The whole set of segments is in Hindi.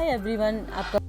हाय एवरीवन, आपका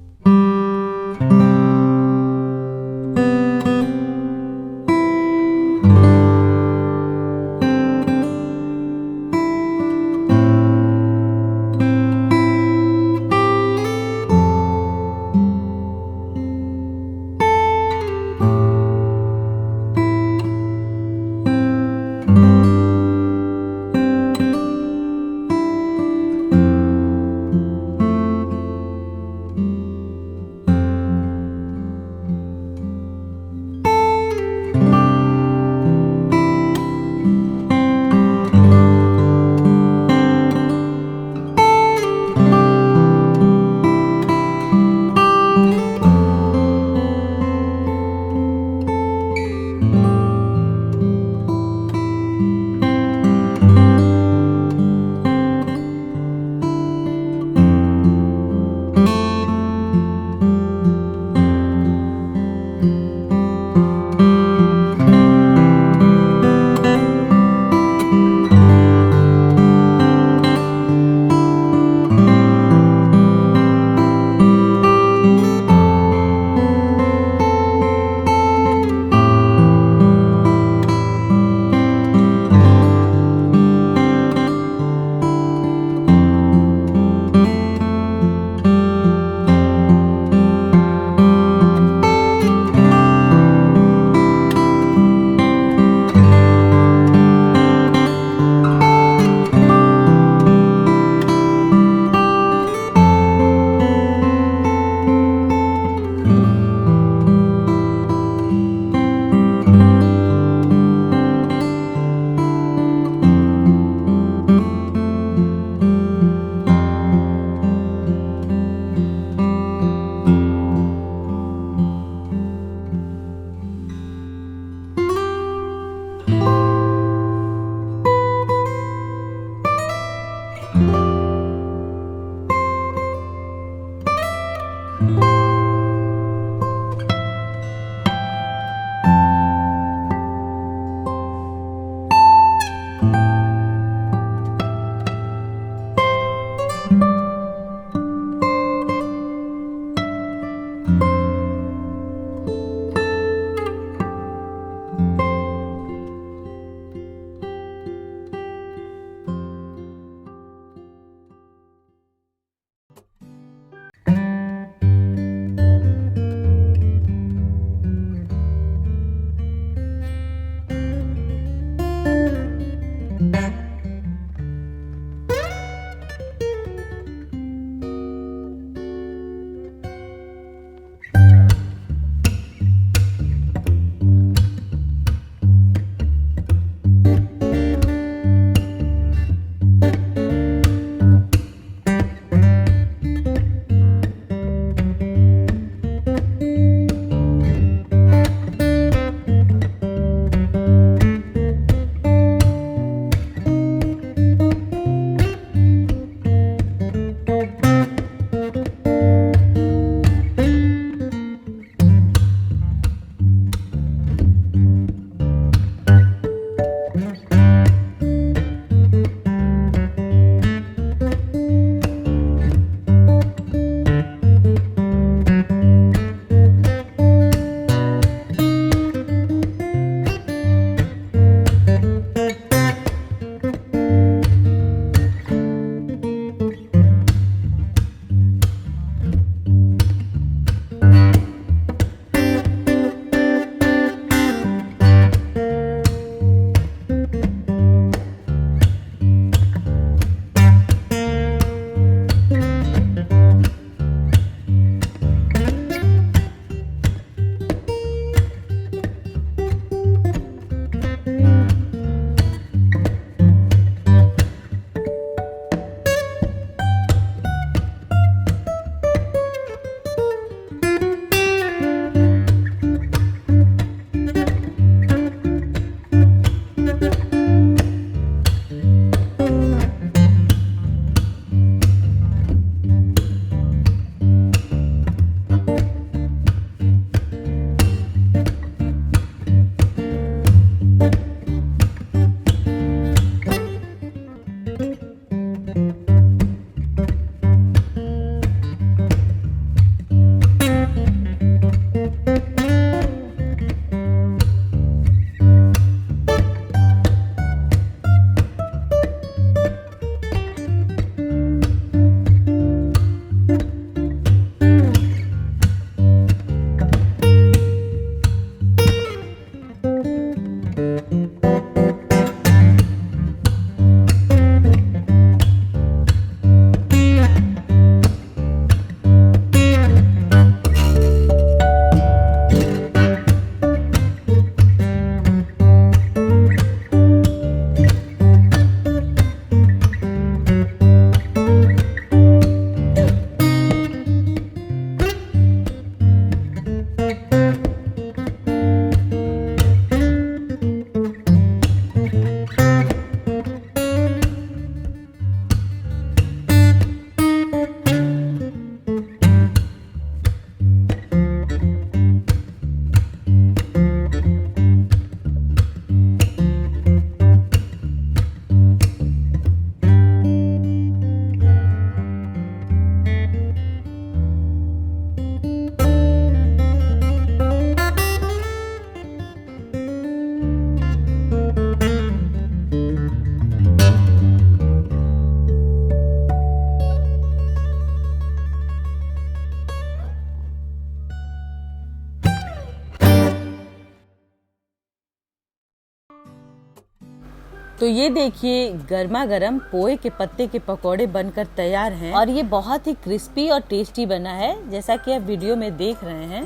तो ये देखिए गर्मा गर्म पोहे के पत्ते के पकौड़े बनकर तैयार हैं और ये बहुत ही क्रिस्पी और टेस्टी बना है, जैसा कि आप वीडियो में देख रहे हैं।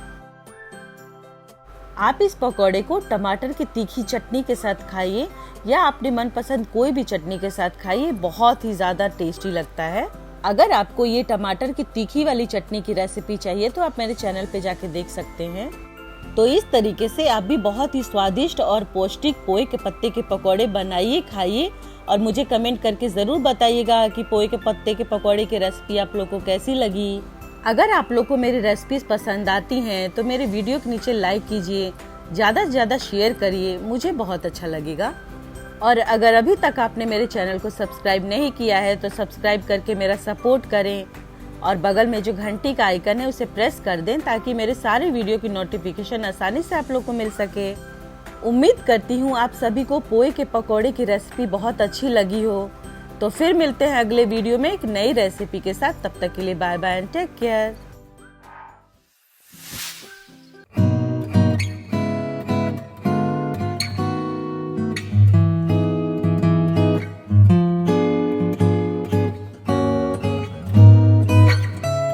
आप इस पकौड़े को टमाटर की तीखी चटनी के साथ खाइए या अपने मनपसंद कोई भी चटनी के साथ खाइए, बहुत ही ज्यादा टेस्टी लगता है। अगर आपको ये टमाटर की तीखी वाली चटनी की रेसिपी चाहिए तो आप मेरे चैनल पे जाके देख सकते हैं। तो इस तरीके से आप भी बहुत ही स्वादिष्ट और पौष्टिक पोहे के पत्ते के पकौड़े बनाइए, खाइए और मुझे कमेंट करके ज़रूर बताइएगा कि पोहे के पत्ते के पकौड़े की रेसिपी आप लोगों को कैसी लगी। अगर आप लोग को मेरी रेसिपीज पसंद आती हैं तो मेरे वीडियो के नीचे लाइक कीजिए, ज़्यादा से ज़्यादा शेयर करिए, मुझे बहुत अच्छा लगेगा। और अगर अभी तक आपने मेरे चैनल को सब्सक्राइब नहीं किया है तो सब्सक्राइब करके मेरा सपोर्ट करें और बगल में जो घंटी का आइकन है उसे प्रेस कर दें ताकि मेरे सारे वीडियो की नोटिफिकेशन आसानी से आप लोग को मिल सके। उम्मीद करती हूँ आप सभी को पोहे के पकौड़े की रेसिपी बहुत अच्छी लगी हो। तो फिर मिलते हैं अगले वीडियो में एक नई रेसिपी के साथ। तब तक के लिए bye bye and take care.